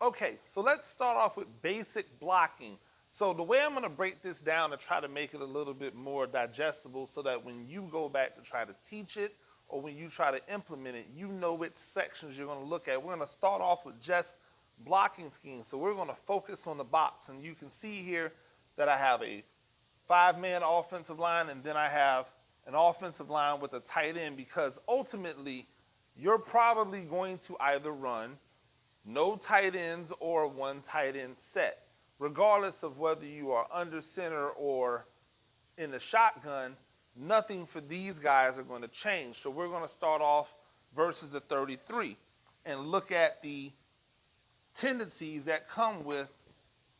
Okay, so let's start off with basic blocking. So the way I'm going to break this down to try to make it a little bit more digestible so that when you go back to try to teach it or when you try to implement it, you know which sections you're going to look at. We're going to start off with just blocking schemes. So we're going to focus on the box. And you can see here that I have a 5-man offensive line and then I have an offensive line with a tight end because ultimately you're probably going to either run no tight ends or one tight end set. Regardless of whether you are under center or in the shotgun, nothing for these guys are going to change. So we're going to start off versus the 33 and look at the tendencies that come with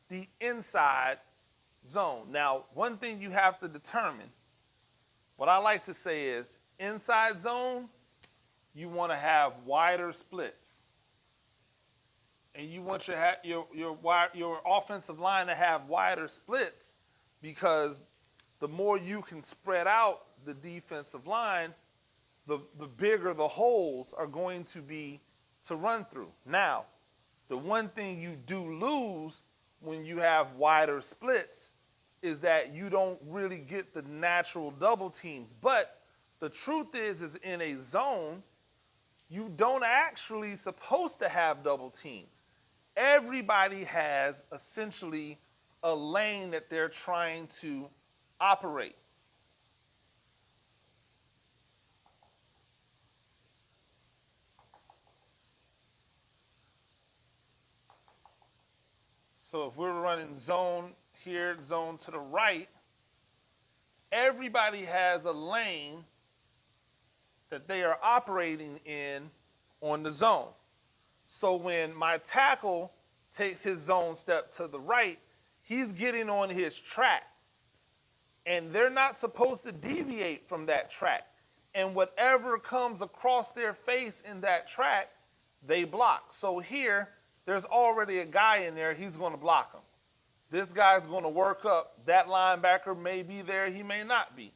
the inside zone. Now, one thing you have to determine, what I like to say is inside zone, you want to have wider splits. And you want your offensive line to have wider splits because the more you can spread out the defensive line, the bigger the holes are going to be to run through. Now, the one thing you do lose when you have wider splits is that you don't really get the natural double teams. But the truth is in a zone, you don't actually supposed to have double teams. Everybody has essentially a lane that they're trying to operate. So if we're running zone here, zone to the right, everybody has a lane that they are operating in on the zone. So when my tackle takes his zone step to the right, he's getting on his track. And they're not supposed to deviate from that track. And whatever comes across their face in that track, they block. So here, there's already a guy in there, he's going to block him. This guy's going to work up. That linebacker may be there, he may not be.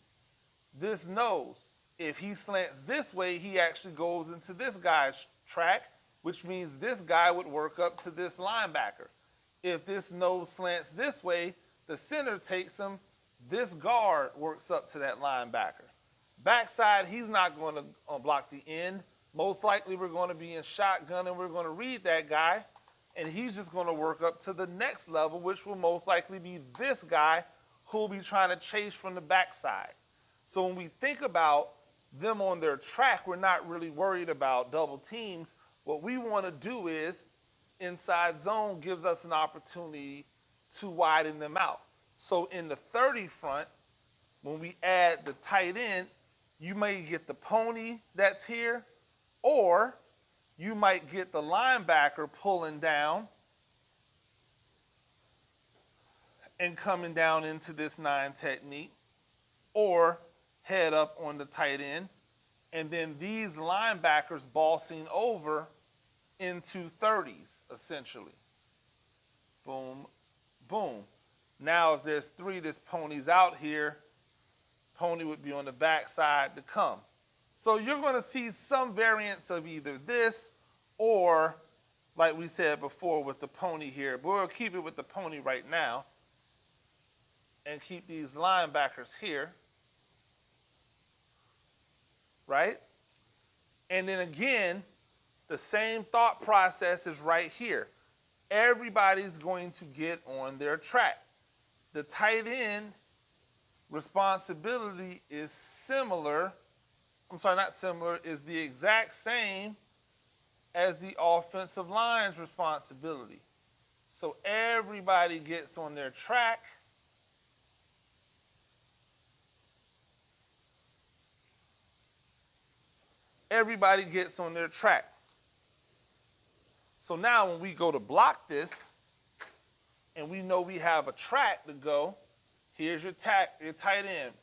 This knows if he slants this way, he actually goes into this guy's track, which means this guy would work up to this linebacker. If this nose slants this way, the center takes him, this guard works up to that linebacker. Backside, he's not going to block the end. Most likely we're going to be in shotgun and we're going to read that guy, and he's just going to work up to the next level, which will most likely be this guy who will be trying to chase from the backside. So when we think about them on their track, we're not really worried about double teams. What we want to do is inside zone gives us an opportunity to widen them out. So in the 30 front, when we add the tight end, you may get the pony that's here, or you might get the linebacker pulling down and coming down into this 9 technique, or head up on the tight end, and then these linebackers bossing over into 30s, essentially. Boom, boom. Now, if there's 3, this pony's out here, pony would be on the backside to come. So you're going to see some variants of either this or, like we said before, with the pony here. But we'll keep it with the pony right now and keep these linebackers here, right? And then again, the same thought process is right here. Everybody's going to get on their track. The tight end responsibility is similar, I'm sorry, not similar, is the exact same as the offensive line's responsibility. So everybody gets on their track. Everybody gets on their track. So now when we go to block this, and we know we have a track to go, here's your tight end.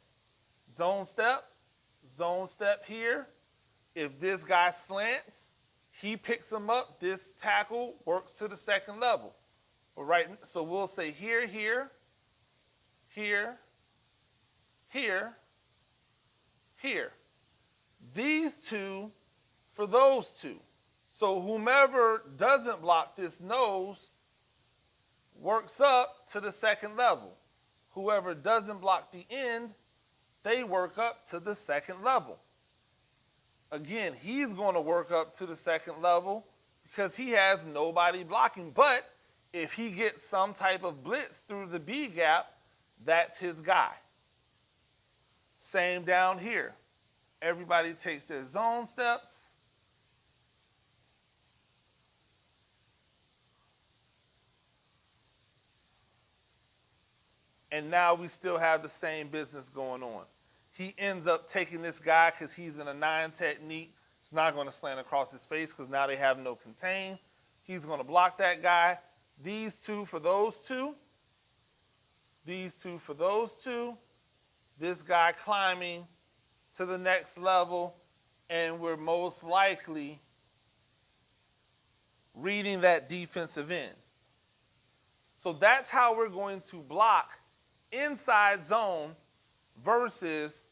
Zone step here. If this guy slants, he picks him up. This tackle works to the second level. All right, so we'll say here, here, here, here, here. These two for those two. So whomever doesn't block this nose works up to the second level. Whoever doesn't block the end, they work up to the second level. Again, he's going to work up to the second level because he has nobody blocking. But if he gets some type of blitz through the B gap, that's his guy. Same down here. Everybody takes their zone steps. And now we still have the same business going on. He ends up taking this guy because he's in a 9 technique. It's not going to slant across his face because now they have no contain. He's going to block that guy. These two for those two. These two for those two. This guy climbing to the next level. And we're most likely reading that defensive end. So that's how we're going to block inside zone versus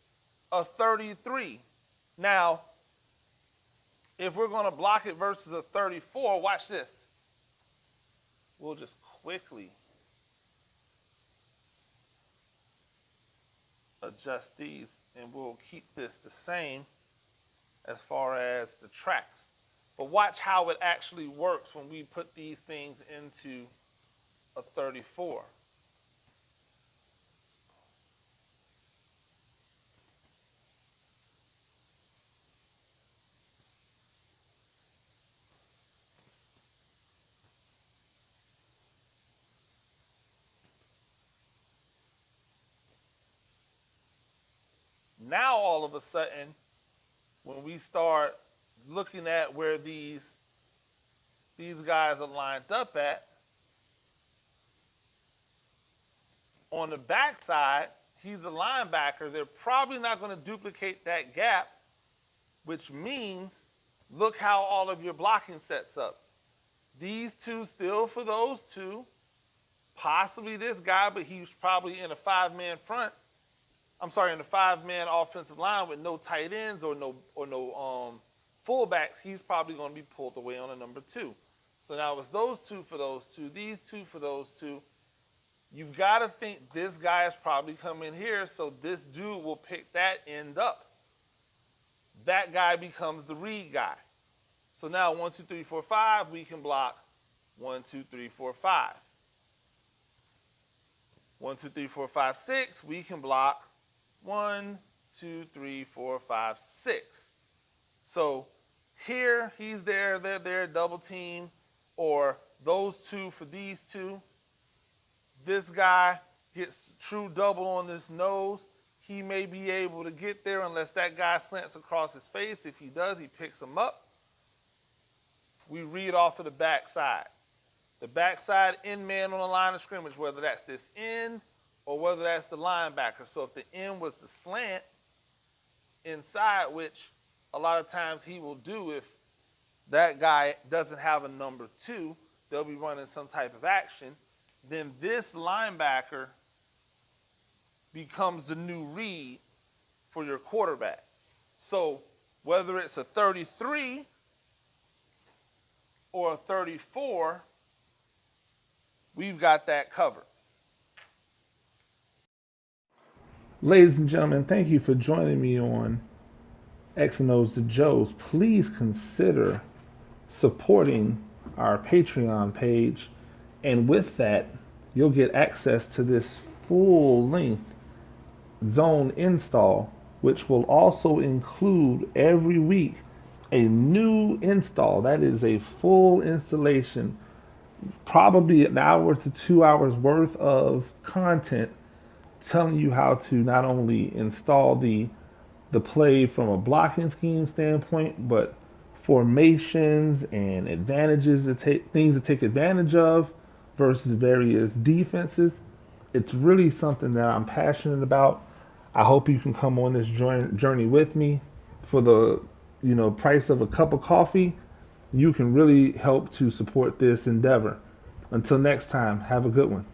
a 33. Now, if we're going to block it versus a 34, watch this. We'll just quickly adjust these and we'll keep this the same as far as the tracks. But watch how it actually works when we put these things into a 34. Now all of a sudden, when we start looking at where these guys are lined up at, on the backside, he's a linebacker. They're probably not going to duplicate that gap, which means look how all of your blocking sets up. These two still for those two, possibly this guy, but he's probably in a 5-man front. I'm sorry, in a 5-man offensive line with no tight ends or no fullbacks. He's probably going to be pulled away on a number 2. So now it's those two for those two, these two for those two. You've got to think this guy is probably coming here, so this dude will pick that end up. That guy becomes the read guy. So now 1, 2, 3, 4, 5, we can block 1, 2, 3, 4, 5. 1, 2, 3, 4, 5, 6, we can block 1, 2, 3, 4, 5, 6. So here, he's there, they're there, double team, or those two for these two. This guy gets true double on this nose. He may be able to get there unless that guy slants across his face. If he does, he picks him up. We read off of the backside. The backside end man on the line of scrimmage, whether that's this end or whether that's the linebacker. So if the end was the slant inside, which a lot of times he will do if that guy doesn't have a number 2, they'll be running some type of action, then this linebacker becomes the new read for your quarterback. So whether it's a 33 or a 34, we've got that covered. Ladies and gentlemen, thank you for joining me on X&O The Joes. Please consider supporting our Patreon page, and with that, you'll get access to this full-length zone install, which will also include every week a new install. That is a full installation, probably an hour to 2 hours worth of content telling you how to not only install the play from a blocking scheme standpoint, but formations and advantages to things to take advantage of versus various defenses. It's really something that I'm passionate about. I hope you can come on this journey with me. For the price of a cup of coffee, you can really help to support this endeavor. Until next time, have a good one.